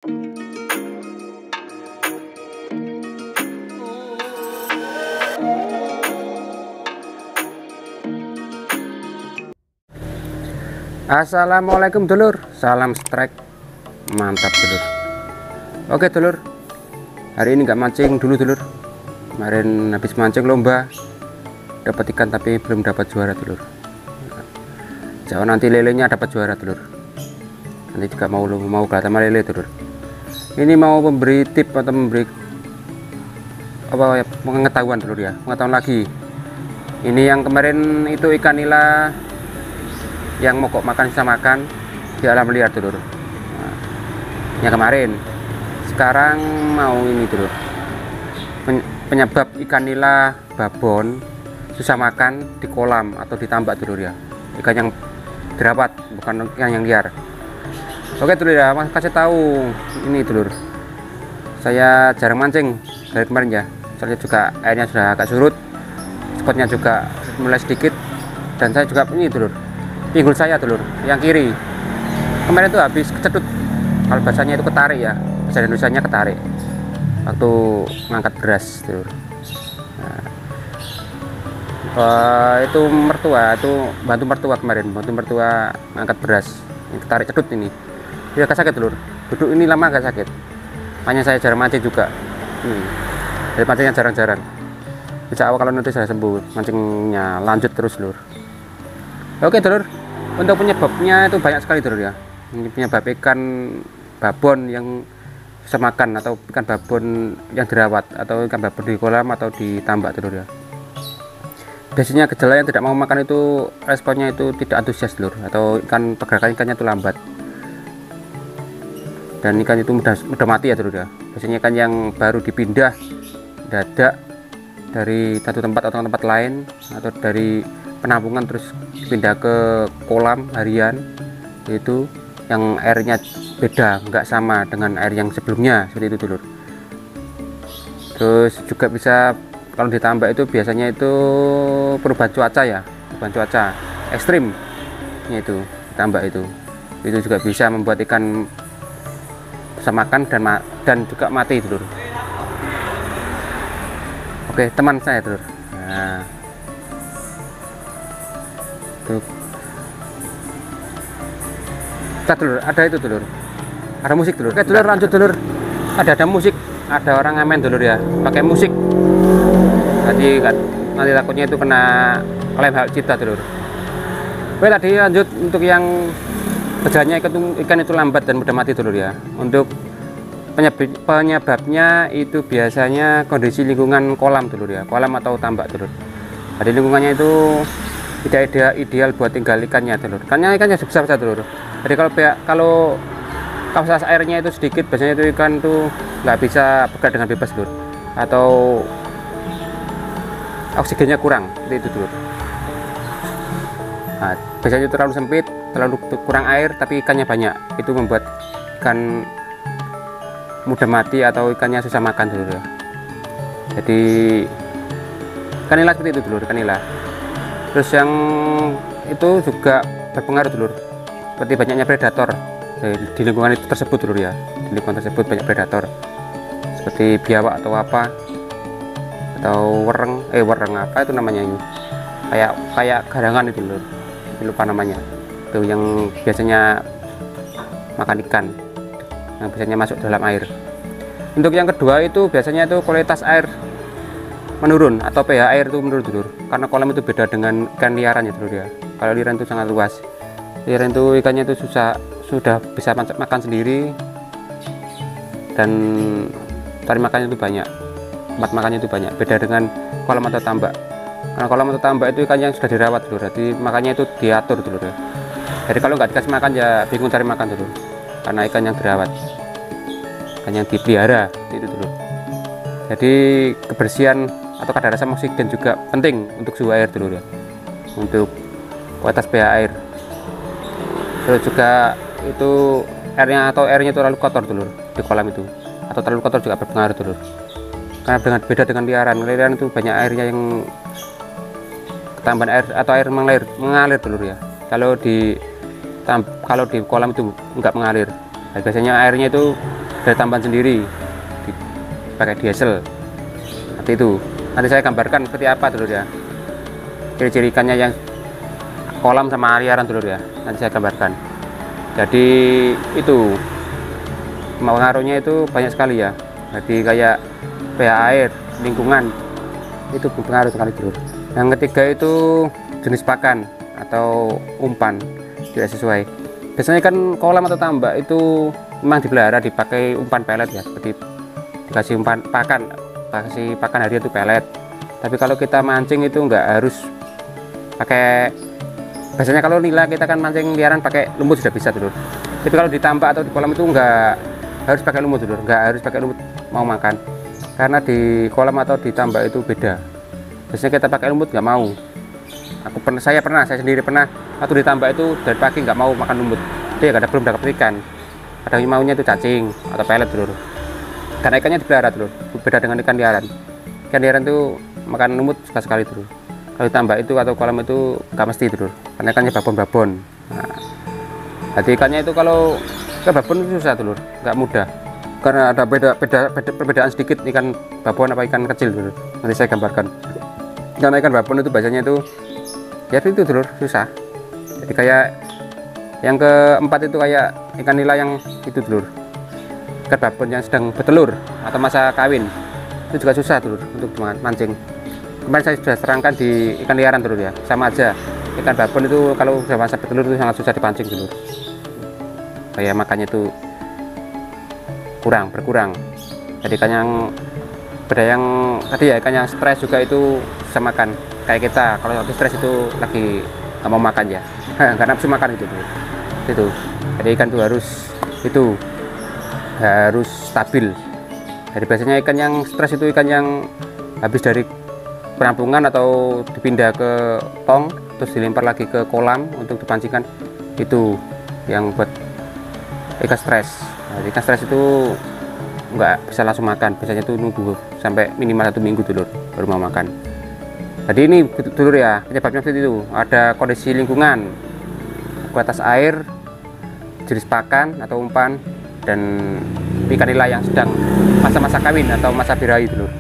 Assalamualaikum dulur, salam strike, mantap dulur. Oke dulur, hari ini nggak mancing dulu dulur. Kemarin habis mancing lomba, dapat ikan tapi belum dapat juara dulur. Jangan nanti lelenya dapat juara dulur. Nanti juga mau kelihatan lele dulur. Ini mau memberi tip atau memberi apa ya, pengetahuan dulur ya, pengetahuan lagi. Ini yang kemarin itu ikan nila yang mogok makan bisa makan di alam liar dulur. Nah, yang kemarin, sekarang mau ini dulur, penyebab ikan nila babon susah makan di kolam atau di tambak dulur ya, ikan yang dirawat bukan ikan yang liar. Oke dulur ya, mas kasih tahu ini dulur, saya jarang mancing dari kemarin ya, soalnya juga airnya sudah agak surut, spotnya juga mulai sedikit, dan saya juga ini dulur, pinggul saya dulur yang kiri kemarin itu habis kecedut, kalau bahasanya itu ketarik ya, bahasa Indonesianya ketarik waktu ngangkat beras dulur. Nah, itu mertua, itu bantu mertua kemarin, bantu mertua ngangkat beras, yang ketarik cedut ini dia agak sakit dulur, duduk ini lama agak sakit, makanya saya jarang mancing juga. Dari mancingnya jarang-jarang, insya Allah kalau nanti saya sembuh mancingnya lanjut terus dulur. Oke dulur, untuk penyebabnya itu banyak sekali dulur ya. Ini penyebab ikan babon yang bisa makan atau ikan babon yang dirawat atau ikan babon di kolam atau di tambak dulur ya. Biasanya gejala yang tidak mau makan itu responnya itu tidak antusias dulur, atau pergerakan ikannya itu lambat. Dan ikan itu mudah mati ya dulur ya. Biasanya ikan yang baru dipindah dadak dari satu tempat atau tempat lain, atau dari penampungan terus pindah ke kolam harian, itu yang airnya beda, nggak sama dengan air yang sebelumnya, seperti itu dulur. Terus juga bisa kalau ditambak itu biasanya itu perubahan cuaca ya, perubahan cuaca ekstrim itu ditambak itu juga bisa membuat ikan bisa makan dan juga mati dulur. Oke teman saya dulur. Nah, dulur, ada itu dulur, ada musik dulur. Oke dulur, lanjut dulur, ada musik, ada orang ngamen dulur ya, pakai musik. Tadi kan nanti takutnya itu kena klaim hak cipta dulur. Oke tadi lanjut untuk yang gejalanya ikan itu lambat dan mudah mati dulur ya. Untuk penyebabnya itu biasanya kondisi lingkungan kolam dulur ya, kolam atau tambak dulur. Jadi lingkungannya itu tidak ideal buat tinggal ikannya dulur, karena ikannya besar besar dulur. Jadi kalau kapasitas airnya itu sedikit, biasanya itu ikan tuh nggak bisa bergerak dengan bebas dulur, atau oksigennya kurang, seperti itu dulur. Nah, biasanya itu terlalu sempit, terlalu kurang air tapi ikannya banyak, itu membuat ikan mudah mati atau ikannya susah makan dulur ya. Jadi ikan nila seperti itu dulur, ikan nila. Terus yang itu juga berpengaruh dulur, seperti banyaknya predator di lingkungan itu tersebut dulur ya. Di lingkungan tersebut banyak predator seperti biawak atau apa, atau wereng apa itu namanya ini, kayak garangan itu dulur, lupa namanya, itu yang biasanya makan ikan, yang biasanya masuk dalam air. Untuk yang kedua itu biasanya itu kualitas air menurun atau pH air itu menurun dulur, karena kolam itu beda dengan ikan liaran ya dulur ya. Kalau liaran itu sangat luas, liaran itu ikannya itu sudah bisa makan sendiri dan cari makannya itu banyak, tempat makannya itu banyak, beda dengan kolam atau tambak. Karena kolam atau tambak itu ikan yang sudah dirawat dulur, jadi makannya itu diatur dulur ya. Jadi kalau nggak dikasih makan ya bingung cari makan dulur, karena ikan yang dirawat, ikan yang dipelihara itu dulur. Jadi kebersihan atau kadar asam oksigen juga penting untuk suhu air dulur ya, untuk kualitas pH air. Terus juga itu airnya itu terlalu kotor dulur di kolam itu, atau terlalu kotor juga berpengaruh dulur, karena beda dengan liaran itu banyak airnya yang ketambahan air atau air mengalir dulur ya. Kalau di kolam itu enggak mengalir. Nah, biasanya airnya itu dari tambahan sendiri pakai diesel. Nanti itu nanti saya gambarkan seperti apa dulu ya, ciri-ciri ikannya yang kolam sama liaran dulu ya, nanti saya gambarkan. Jadi itu pengaruhnya itu banyak sekali ya, jadi kayak pH air, lingkungan itu berpengaruh sekali dulu. Yang ketiga itu jenis pakan atau umpan tidak sesuai. Biasanya kan kolam atau tambak itu memang dipelihara dipakai umpan pelet ya, seperti dikasih umpan pakan, kasih pakan harian itu pelet. Tapi kalau kita mancing itu nggak harus pakai, biasanya kalau nila kita kan mancing liaran pakai lumut sudah bisa dulu. Tapi kalau di tambak atau di kolam itu nggak harus pakai lumut dulu, nggak harus pakai lumut mau makan, karena di kolam atau di tambak itu beda. Biasanya kita pakai lumut nggak mau. Saya sendiri pernah waktu di tambak itu dari pagi nggak mau makan lumut, dia belum dapat ikan, kadang maunya itu cacing atau pelet dulu, karena ikannya dipelihara dulu, beda dengan ikan liaran. Ikan liaran itu makan lumut suka sekali dulu, kalau di tambak itu atau kolam itu nggak mesti dulu, karena ikannya babon-babon. Nah, jadi ikannya itu kalau ke babon itu susah dulu, nggak mudah, karena ada perbedaan sedikit ikan babon apa ikan kecil dulu. Nanti saya gambarkan. Karena ikan babon itu biasanya itu ya itu dulu susah. Jadi kayak yang keempat itu kayak ikan nila yang itu dulu, ikan babon yang sedang bertelur atau masa kawin, itu juga susah dulu untuk mancing. Kemarin saya sudah terangkan di ikan liaran dulu ya, sama aja. Ikan babon itu kalau sudah masa bertelur itu sangat susah dipancing dulu, kayak makannya itu berkurang. Jadi ikan yang beda yang tadi ya, ikan yang stres juga itu bisa makan. Kayak kita kalau lagi stres itu lagi nggak mau makan ya, nggak nafsu makan itu. Jadi ikan itu harus stabil. Jadi biasanya ikan yang stres itu ikan yang habis dari penampungan atau dipindah ke tong terus dilempar lagi ke kolam untuk dipancingkan, itu yang buat ikan stres. Nah, ikan stres itu nggak bisa langsung makan, biasanya itu nunggu sampai minimal 1 minggu dulu baru mau makan. Jadi ini dulu ya penyebabnya seperti itu, ada kondisi lingkungan, kualitas air, jenis pakan atau umpan, dan ikan nila yang sedang masa-masa kawin atau masa birahi dulu.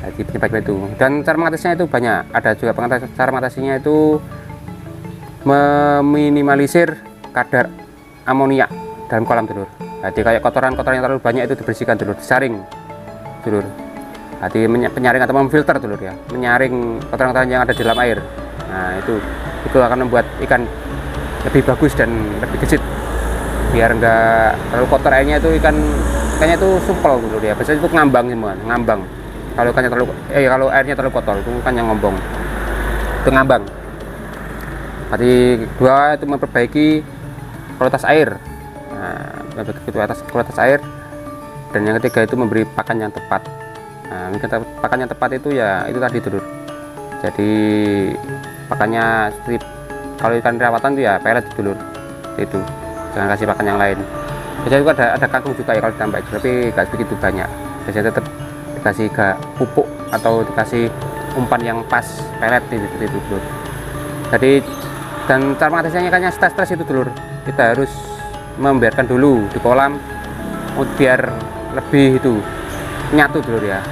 Jadi penyebabnya itu, dan cara mengatasinya itu banyak. Ada juga cara mengatasinya itu meminimalisir kadar amonia dalam kolam dulu. Jadi kayak kotoran-kotoran yang terlalu banyak itu dibersihkan dulu, disaring dulu. Jadi penyaring atau memfilter dulu ya, menyaring kotoran-kotoran yang ada di dalam air. Nah itu akan membuat ikan lebih bagus dan lebih gesit, biar enggak terlalu kotor airnya. Itu ikannya itu supel dulu ya, biasanya itu ngambang semua, ngambang. Kalau ikannya kalau airnya terlalu kotor itu ikan yang ngombong, itu ngambang. Jadi kedua itu memperbaiki kualitas air. Nah, kualitas air, dan yang ketiga itu memberi pakan yang tepat. Nah, pakan yang tepat itu ya itu tadi dulu. Jadi pakannya seperti kalau ikan perawatan itu ya pelet dulu, itu jangan kasih pakan yang lain. Biasanya juga ada kangkung juga ya kalau ditambah, tapi nggak begitu banyak. Biasanya tetap dikasih pupuk atau dikasih umpan yang pas pelet itu dulu. Jadi dan cara mengatasinya ikannya stres itu dulu, kita harus membiarkan dulu di kolam biar lebih itu nyatu dulu ya,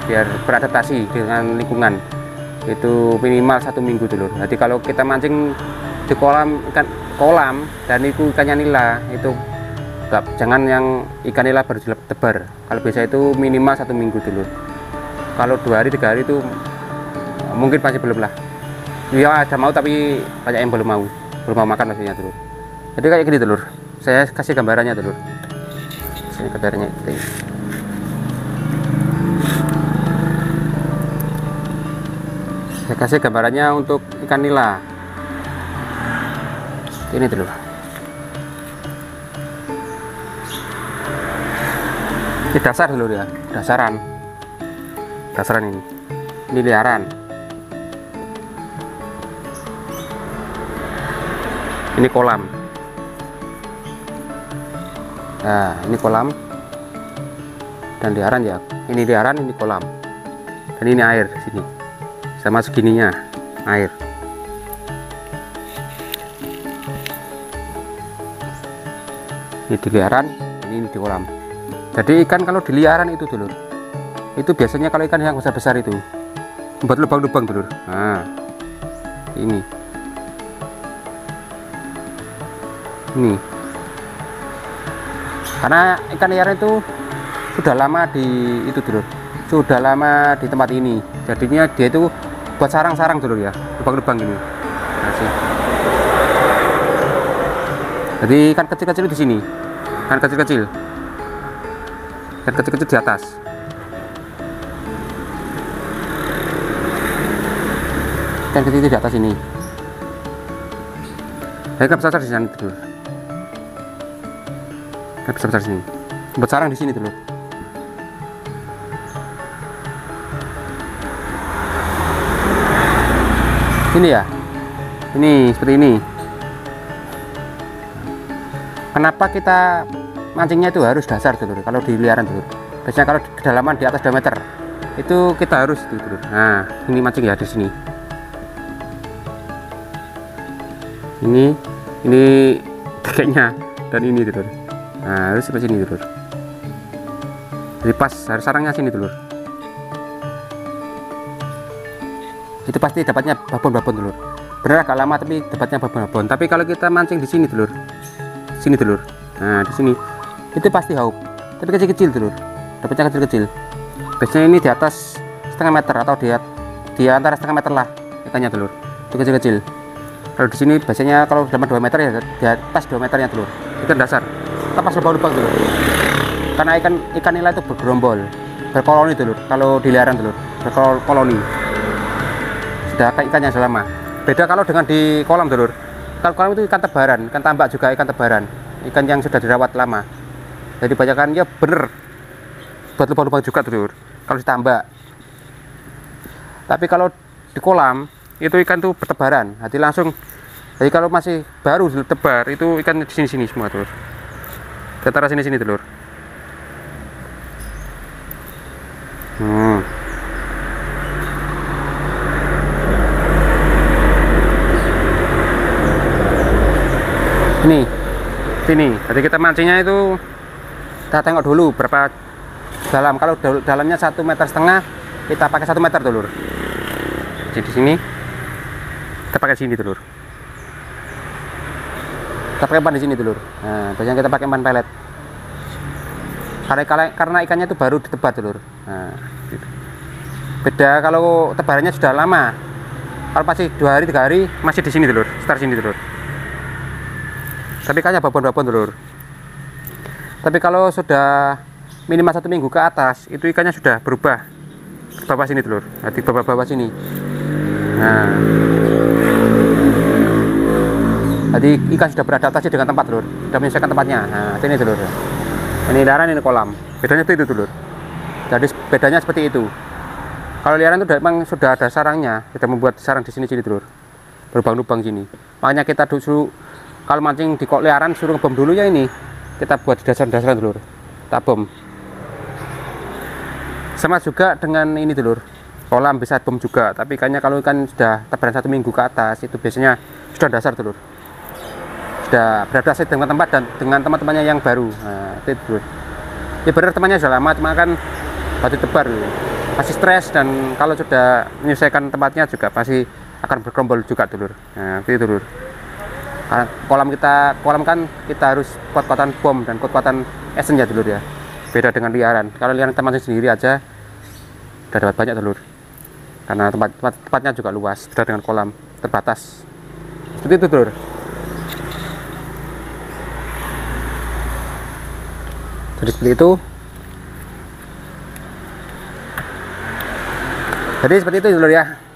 biar beradaptasi dengan lingkungan, itu minimal 1 minggu dulu. Jadi kalau kita mancing di kolam dan itu ikannya nila, itu jangan yang ikan nila baru tebar. Kalau biasa itu minimal 1 minggu dulu. Kalau 2 hari 3 hari itu mungkin masih belum lah ya, ada mau tapi banyak yang belum mau makan maksudnya dulu. Jadi kayak gini dulu, saya kasih gambarannya dulu. Ini gambarnya itu. Saya kasih gambarannya untuk ikan nila. Ini dulu. Ini dasar dulu ya, dasaran ini. Ini liaran. Ini kolam. Nah, ini kolam dan liaran ya. Ini liaran, ini kolam. Dan ini air di sini. Sama segininya air. Ini di liaran, ini di kolam. Jadi ikan kalau di liaran itu dulur, itu biasanya kalau ikan yang besar-besar itu membuat lubang-lubang dulur. Nah ini karena ikan liaran itu sudah lama di itu dulur, sudah lama di tempat ini, jadinya dia itu buat sarang-sarang dulur ya, lubang-lubang ini. Nah, jadi ikan kecil-kecil di sini, ikan kecil-kecil di atas. Ikan kecil di atas ini. Ikan besar di sana dulur. Ikan besar di sini. Buat sarang di sini dulur. Ini ya. Ini seperti ini. Kenapa kita mancingnya itu harus dasar dulur kalau di liaran dulur? Biasanya kalau kedalaman di atas 2 meter itu kita harus itu dulur. Nah ini mancing ya di sini. Ini dekeknya dan ini dulur. Nah harus seperti sini dulur. Jadi pas harus sarangnya sini dulur. Itu pasti dapatnya babon-babon dulur. Bener agak lama tapi dapatnya babon-babon. Tapi kalau kita mancing di sini dulur, sini dulur. Nah di sini itu pasti haup, tapi kecil-kecil dulur, dapatnya kecil-kecil. Biasanya ini di atas setengah meter atau di antara setengah meter lah ikannya dulur, itu kecil-kecil. Kalau di sini biasanya kalau dalam 2 meter ya di atas 2 meternya dulur, ikan dasar, pas lubang-lubang dulur. Karena ikan nila itu bergerombol, berkoloni dulur. Kalau di liaran dulur, berkoloni. Sudah kayak ikan yang sudah lama. Beda kalau dengan di kolam dulur. Kalau kolam itu ikan tebaran, ikan tambak juga ikan tebaran, ikan yang sudah dirawat lama. Jadi banyakan ya bener buat lubang-lubang juga dulur kalau ditambak. Tapi kalau di kolam itu ikan tuh bertebaran, jadi langsung. Jadi kalau masih baru tebar itu ikan di sini semua dulur, di antara sini dulur. Sini. Jadi kita mancingnya itu kita tengok dulu berapa dalam. Kalau dalamnya 1,5 meter, kita pakai 1 meter dulur. Jadi di sini kita pakai sini dulur. Kita pakai umpan di sini dulur. Nah, biasanya kita pakai umpan pelet. Karena ikannya itu baru ditebar dulur. Nah, gitu. Beda kalau tebarannya sudah lama. Kalau masih 2 hari 3 hari masih di sini dulur, sekitar sini dulur. Tapi ikannya babon-babon dulur. Tapi kalau sudah minimal 1 minggu ke atas itu ikannya sudah berubah ke bawah sini dulur. Nah, di bawah sini. Nah, jadi ikan sudah beradaptasi dengan tempat dulur, sudah menyesuaikan tempatnya. Nah sini dulur. Ini liaran, ini kolam. Bedanya itu dulur. Jadi bedanya seperti itu. Kalau liaran itu memang sudah ada sarangnya, kita membuat sarang di sini dulur, berlubang-lubang sini. Makanya kita dulu kalau mancing di liaran suruh ngebom dulu ya ini. Kita buat dasar-dasaran dulur, kita bom. Sama juga dengan ini dulur, kolam bisa bom juga. Tapi ikannya kalau ikan sudah tebaran 1 minggu ke atas itu biasanya sudah dasar dulur, sudah beradaptasi dengan tempat dan dengan teman-temannya yang baru. Nah itu dulur. Ya benar temannya sudah lama, cuma kan baru tebar dulu. Masih stres dan kalau sudah menyelesaikan tempatnya juga pasti akan bergerombol juga dulur. Nah itu dulur. Karena kolam kan kita harus kuat-kuatan bom dan kuat-kuatan esen ya dulur ya. Beda dengan liaran. Kalau liaran teman sendiri aja udah dapat banyak dulur. Karena tempatnya juga luas, beda dengan kolam terbatas. Seperti itu dulur. Jadi seperti itu. Jadi seperti itu dulur ya.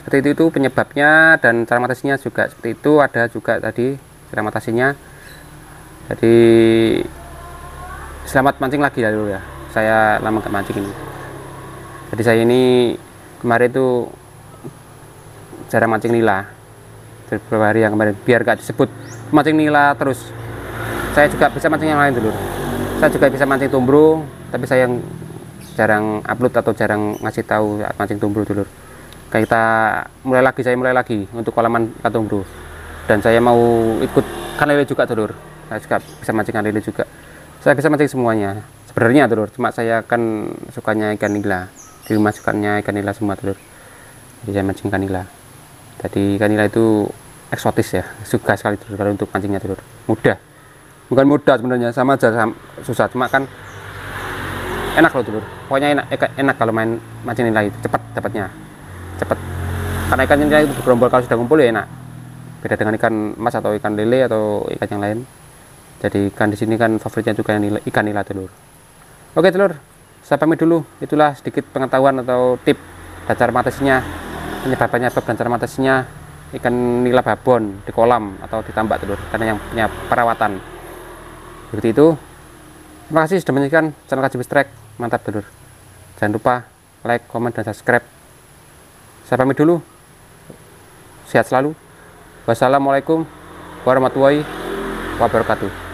Seperti itu penyebabnya dan cara mengatasinya juga seperti itu. Ada juga tadi cara mengatasinya. Jadi selamat mancing lagi ya dulu ya. Saya lama gak mancing ini. Jadi saya ini kemarin itu jarang mancing nila. Beberapa hari yang kemarin biar gak disebut mancing nila terus. Saya juga bisa mancing yang lain dulu. Saya juga bisa mancing tumbro, tapi saya yang jarang upload atau jarang ngasih tahu mancing tumbro dulu. Kayak saya mulai lagi untuk kolaman ikan tumbro. Dan saya mau ikut ikan lele juga dulur. Saya juga bisa mancing ikan lele juga. Saya bisa mancing semuanya sebenarnya telur, cuma saya kan sukanya ikan nila, di rumah sukanya ikan nila semua telur, jadi saya mancing ikan nila. Jadi ikan nila itu eksotis ya, suka sekali telur kalau untuk mancingnya telur. Mudah, bukan mudah sebenarnya, sama aja susah, cuma kan enak loh telur, pokoknya enak kalau mancing nila itu cepat dapatnya, cepat, karena ikan nila itu bergerombol, kalau sudah ngumpul ya enak, beda dengan ikan mas atau ikan lele atau ikan yang lain. Jadi ikan di sini kan favoritnya juga ikan nila telur. Oke telur, saya pamit dulu. Itulah sedikit pengetahuan atau tip dasar matesinya, penyebab dan cara matesinya ikan nila babon di kolam atau di tambak telur, karena yang punya perawatan. Seperti itu. Terima kasih sudah menyaksikan channel KJB Strike. Mantap telur. Jangan lupa like, komen, dan subscribe. Saya pamit dulu. Sehat selalu. Wassalamualaikum warahmatullahi wabarakatuh.